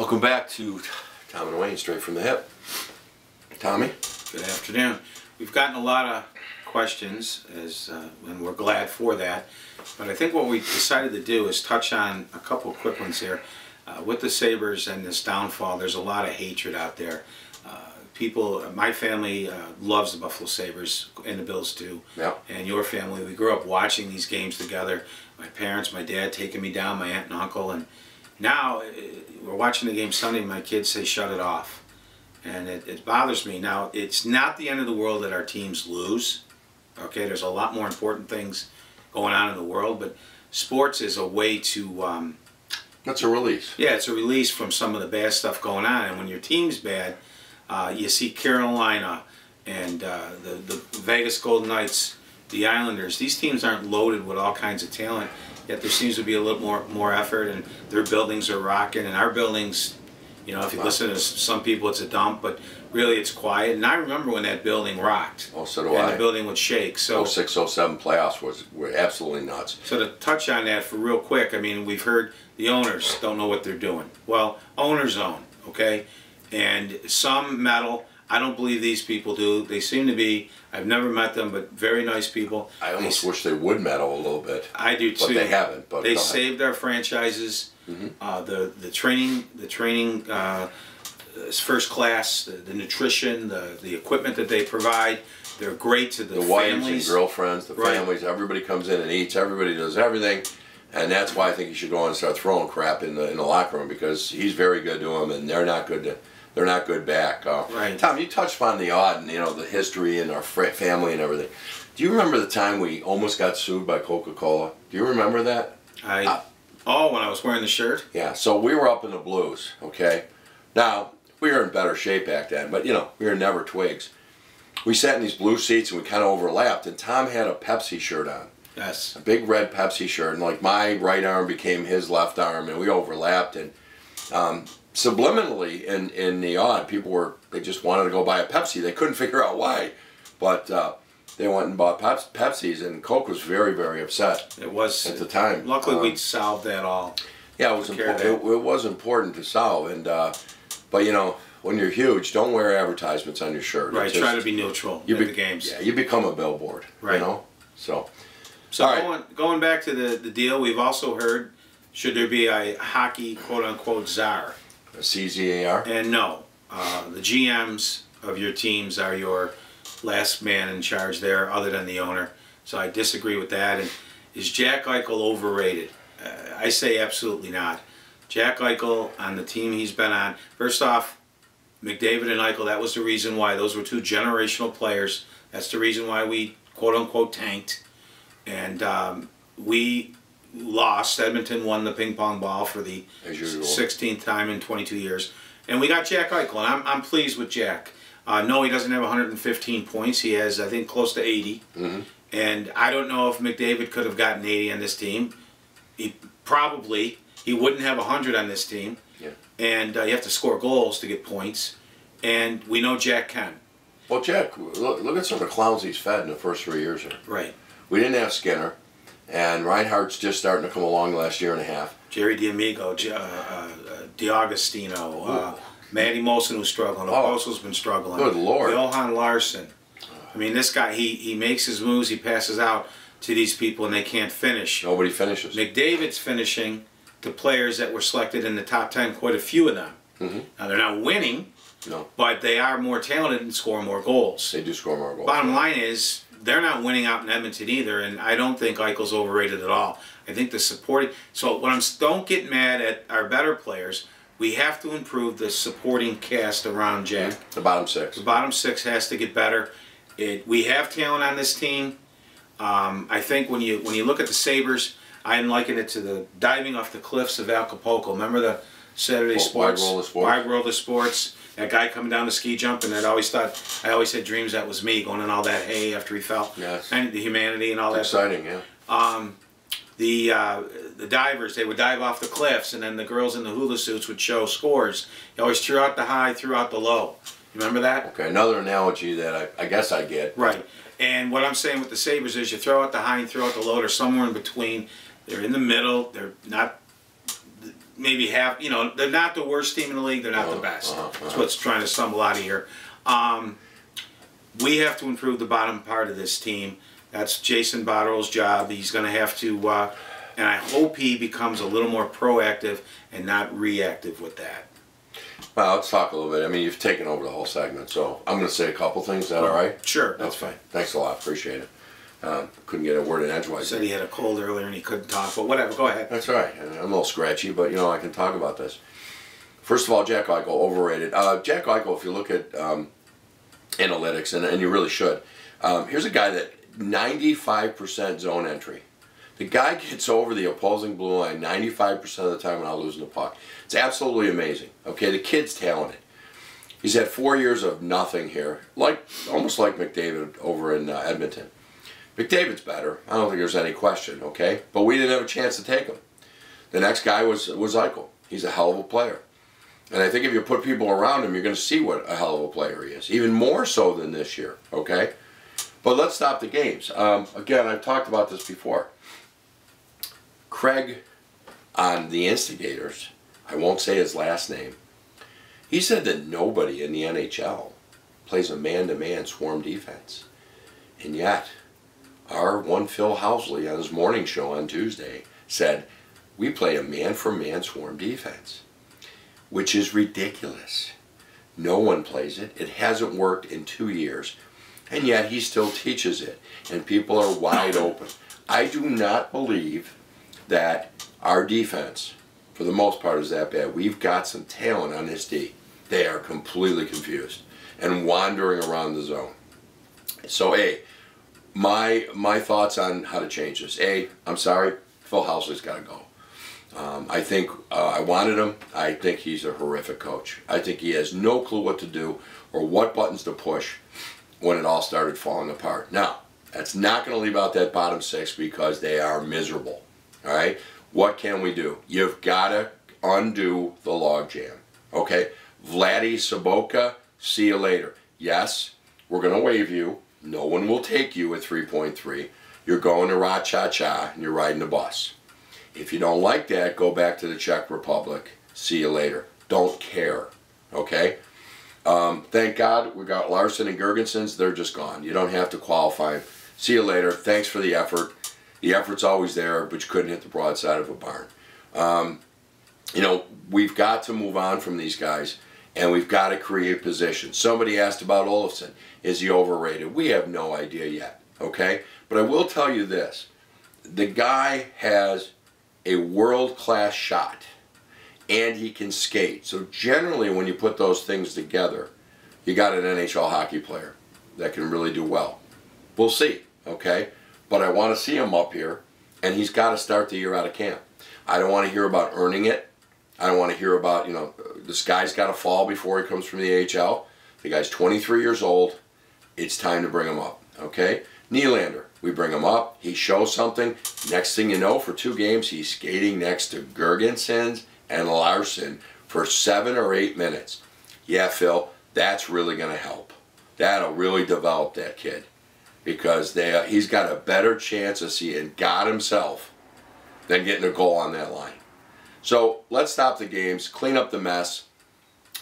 Welcome back to Tom and Wayne, Straight from the Hip. Tommy? Good afternoon. We've gotten a lot of questions, and we're glad for that. But I think what we decided to do is touch on a couple of quick ones here. With the Sabres and this downfall, there's a lot of hatred out there. My family loves the Buffalo Sabres, and the Bills too. Yep. And your family, we grew up watching these games together. My parents, my dad taking me down, my aunt and uncle, and now we're watching the game Sunday and my kids say shut it off. And it bothers me. Now, it's not the end of the world that our teams lose. Okay, there's a lot more important things going on in the world, but sports is a way to... That's a release. Yeah, it's a release from some of the bad stuff going on. And when your team's bad, you see Carolina and the Vegas Golden Knights, the Islanders. These teams aren't loaded with all kinds of talent, yet there seems to be a little more effort, and their buildings are rocking. And our buildings, you know, if you listen to some people, it's a dump, but really it's quiet. And I remember when that building rocked. Oh, so do I. And the building would shake. So 06, 07 playoffs were absolutely nuts. So to touch on that for real quick, I mean, we've heard the owners don't know what they're doing. Well, owners own, okay? And some meddle. I don't believe these people do. They seem to be, I've never met them, but very nice people. I almost wish they would meddle a little bit. I do too. But they haven't. But they saved our franchises. The training is first class. The nutrition, the equipment that they provide, they're great to the wives families. And girlfriends, the families. Everybody comes in and eats. Everybody does everything. And that's why I think you should go on and start throwing crap in the locker room, because he's very good to them, and they're not good to. They're not good back. Right. Tom, you touched on the odd and the history and our family and everything. Do you remember the time we almost got sued by Coca-Cola? Do you remember that? When I was wearing the shirt? Yeah, so we were up in the Blues, okay? Now, we were in better shape back then, but we were never twigs. We sat in these blue seats and we kind of overlapped, and Tom had a Pepsi shirt on. Yes. A big red Pepsi shirt, and like my right arm became his left arm, and we overlapped, and subliminally in the odd, they just wanted to go buy a Pepsi. They couldn't figure out why, but they went and bought Pepsis, and Coke was very, very upset. It was at the time. Luckily, we'd solved that all. Yeah, it was important. It was important to solve, and but when you're huge, don't wear advertisements on your shirt. Right, try to be neutral in the games. Yeah, you become a billboard. Right. So going back to the deal, we've also heard, should there be a hockey quote-unquote czar? A CZAR? And no. The GMs of your teams are your last man in charge there, other than the owner. So I disagree with that. And is Jack Eichel overrated? I say absolutely not. Jack Eichel, on the team he's been on, first off, McDavid and Eichel, that was the reason why. Those were two generational players. That's the reason why we quote-unquote tanked. And we lost. Edmonton won the ping pong ball for the 16th time in 22 years. And we got Jack Eichel, and I'm pleased with Jack. No, he doesn't have 115 points. He has, I think, close to 80. And I don't know if McDavid could have gotten 80 on this team. He wouldn't have 100 on this team. Yeah. And you have to score goals to get points. And we know Jack can. Well, Jack, look at some of the clowns he's fed in the first 3 years here. Right. We didn't have Skinner. And Reinhardt's just starting to come along the last year and a half. Jerry D'Amigo, D'Agostino, Matty Molson, who's struggling. Oposo's been struggling. Good Lord. Johan Larsson. I mean, this guy, he makes his moves, he passes out to these people, and they can't finish. Nobody finishes. McDavid's finishing to players that were selected in the top 10, quite a few of them. Now, they're not winning, but they are more talented and score more goals. They do score more goals. Bottom line is, they're not winning out in Edmonton either, and I don't think Eichel's overrated at all. I think the supporting... So don't get mad at our better players. We have to improve the supporting cast around Jack. The bottom six. The bottom six has to get better. We have talent on this team. I think when you look at the Sabres, I liken it to the diving off the cliffs of Acapulco. Remember the Saturday Sports? Wide World of Sports. Wide World of Sports. That guy coming down the ski jump, and I always had dreams that was me going in all that hay after he fell. Yes. And the humanity and all that. Exciting, yeah. The divers, they would dive off the cliffs, and then the girls in the hula suits would show scores. You always threw out the high, threw out the low. You remember that? Okay, another analogy that I guess I get. Right. And what I'm saying with the Sabres is you throw out the high and throw out the low. They're somewhere in between. They're in the middle. They're not maybe have, they're not the worst team in the league. They're not the best. That's what's trying to stumble out of here. We have to improve the bottom part of this team. That's Jason Botterill's job. He's going to have to, and I hope he becomes a little more proactive and not reactive with that. Well, let's talk a little bit. I mean, you've taken over the whole segment, so I'm going to say a couple things. Is that all right? Sure. That's fine. Thanks a lot. Appreciate it. Couldn't get a word in edgewise. Said he had a cold earlier and he couldn't talk, but whatever. Go ahead. That's all right. I'm a little scratchy, but, I can talk about this. First of all, Jack Eichel, overrated. Jack Eichel, if you look at analytics, and you really should, here's a guy that 95% zone entry. The guy gets over the opposing blue line 95% of the time without losing the puck. It's absolutely amazing. Okay, the kid's talented. He's had 4 years of nothing here, almost like McDavid over in Edmonton. McDavid's better. I don't think there's any question, okay? But we didn't have a chance to take him. The next guy was Eichel. He's a hell of a player. And I think if you put people around him, you're going to see what a hell of a player he is. Even more so than this year, okay? But let's stop the games. Again, I've talked about this before. Craig, on the Instigators, I won't say his last name, he said that nobody in the NHL plays a man-to-man swarm defense. And yet, our one Phil Housley on his morning show on Tuesday said, we play a man-for-man swarm defense, which is ridiculous. No one plays it. It hasn't worked in 2 years. And yet he still teaches it. And people are wide open. I do not believe that our defense, for the most part, is that bad. We've got some talent on this D. They are completely confused and wandering around the zone. So, my thoughts on how to change this. I'm sorry, Phil Housley's got to go. I think I wanted him. I think he's a horrific coach. I think he has no clue what to do or what buttons to push when it all started falling apart. Now, that's not going to leave out that bottom six because they are miserable. All right? What can we do? You've got to undo the logjam. Okay? Vladdy Sobotka, see you later. Yes, we're going to waive you. No one will take you at 3.3. You're going to Ra-Cha-Cha and you're riding the bus. If you don't like that, go back to the Czech Republic. See you later. Don't care. Okay? Thank God we got Larson and Gergensons. They're just gone. You don't have to qualify. See you later. Thanks for the effort. The effort's always there, but you couldn't hit the broadside of a barn. We've got to move on from these guys, and we've got to create positions. Somebody asked about Olofsson. Is he overrated? We have no idea yet, okay? But I will tell you this. The guy has a world-class shot, and he can skate. So generally, when you put those things together, you got an NHL hockey player that can really do well. We'll see, okay? But I want to see him up here, and he's got to start the year out of camp. I don't want to hear about earning it. I don't want to hear about, this guy's got to fall before he comes from the AHL. The guy's 23 years old. It's time to bring him up, okay? Nylander, we bring him up. He shows something. Next thing you know, for 2 games, he's skating next to Gergensons and Larson for 7 or 8 minutes. Yeah, Phil, that's really going to help. That'll really develop that kid because he's got a better chance of seeing God himself than getting a goal on that line. So let's stop the games, clean up the mess.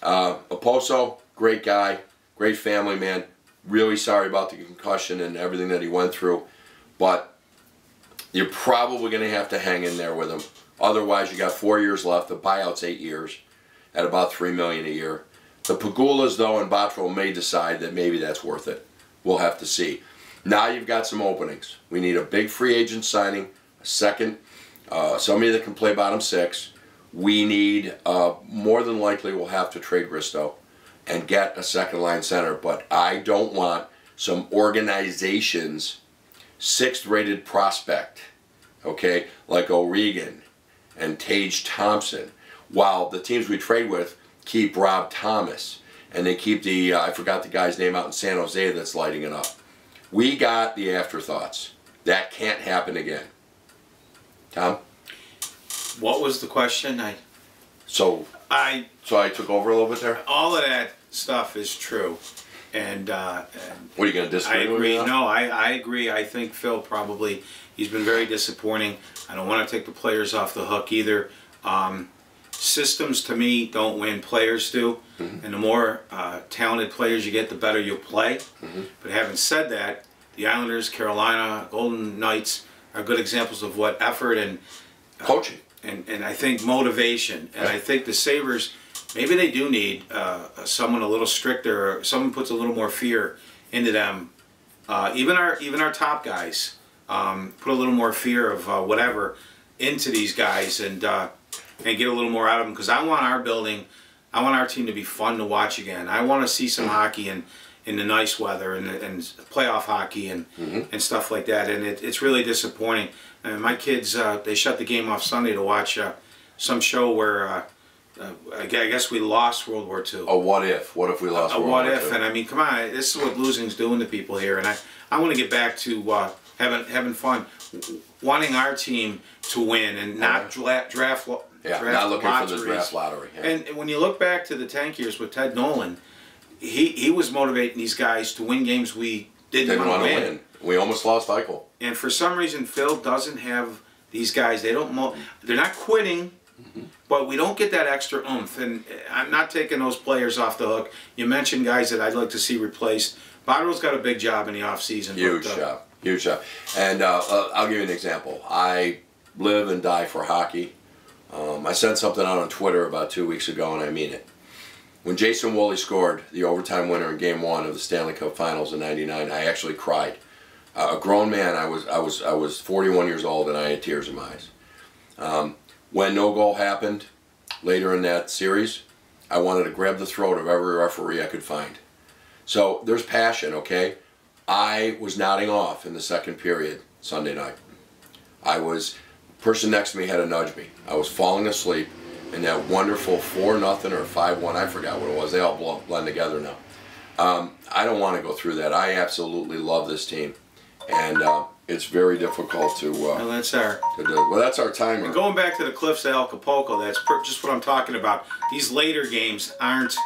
Oposo, great guy, great family man. Really sorry about the concussion and everything that he went through, but you're probably going to have to hang in there with him. Otherwise, you got 4 years left. The buyout's 8 years at about $3 million a year. The Pagulas, though, and Botterill may decide that maybe that's worth it. We'll have to see. Now you've got some openings. We need a big free agent signing, a second, somebody that can play bottom six. We need, more than likely, we'll have to trade Risto and get a second line center, but I don't want some organization's 6th rated prospect, okay, like O'Regan and Tage Thompson, while the teams we trade with keep Rob Thomas and they keep the, I forgot the guy's name out in San Jose that's lighting it up. We got the afterthoughts. That can't happen again. Tom? What was the question? So I took over a little bit there? All of that stuff is true. And what, are you going to disagree with me? I agree. No, I agree. I think Phil he's been very disappointing. I don't want to take the players off the hook either. systems to me don't win, players do. And the more talented players you get, the better you'll play. But having said that, the Islanders, Carolina, Golden Knights are good examples of what effort and coaching and I think motivation. And I think the Sabres, maybe they do need someone a little stricter, or someone puts a little more fear into them. Even our top guys put a little more fear of whatever into these guys and get a little more out of them. Because I want our building, I want our team to be fun to watch again. I want to see some hockey in the nice weather and playoff hockey and stuff like that. And it's really disappointing. And my kids, they shut the game off Sunday to watch some show where I guess we lost World War II. A what if? What if we lost World War II? A what if? And I mean, come on, this is what losing's doing to people here. And I want to get back to having fun, wanting our team to win and not draft not looking lotteries. for the draft lottery. Yeah. And when you look back to the tank years with Ted Nolan, he was motivating these guys to win games we didn't want to win. We almost lost Eichel. And for some reason, Phil doesn't have these guys. They're not quitting, but we don't get that extra oomph. And I'm not taking those players off the hook. You mentioned guys that I'd like to see replaced. Botterill's got a big job in the offseason. Huge job. Huge job. And I'll give you an example. I live and die for hockey. I sent something out on Twitter about 2 weeks ago, and I mean it. When Jason Woolley scored the overtime winner in Game 1 of the Stanley Cup Finals in '99, I actually cried. A grown man, I was 41 years old, and I had tears in my eyes. When no goal happened later in that series, I wanted to grab the throat of every referee I could find. So there's passion, okay? I was nodding off in the second period Sunday night. The person next to me had to nudge me. I was falling asleep in that wonderful 4-0 or 5-1, I forgot what it was. They all blend together now. I don't want to go through that. I absolutely love this team. And it's very difficult to well, that's our well, that's our timer. And going back to the Cliffs of Acapulco, that's just what I'm talking about. These later games aren't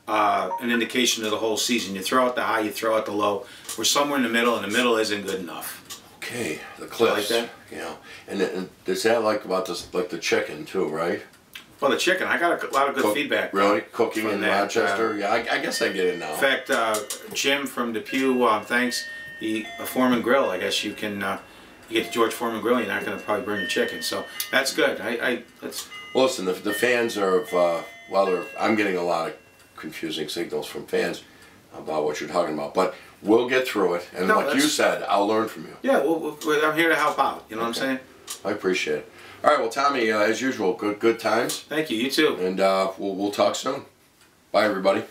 an indication of the whole season. You throw out the high, you throw out the low. We're somewhere in the middle, and the middle isn't good enough. Okay, the Cliffs. Like that? Yeah. And is that like about this, like the chicken too, right? Well, the chicken, I got a lot of good feedback. Really? Cooking in Rochester? Yeah, I guess I get it now. In fact, Jim from Depew, thanks. A Foreman Grill, I guess you can, you get the George Foreman Grill, you're not going to probably burn your chicken. So that's good. That's... Well, listen, the fans are, I'm getting a lot of confusing signals from fans about what you're talking about. But we'll get through it. And like you said, I'll learn from you. Yeah, I'm here to help out. You know what I'm saying? I appreciate it. All right, well, Tommy, as usual, good times. Thank you. You too. And we'll talk soon. Bye, everybody.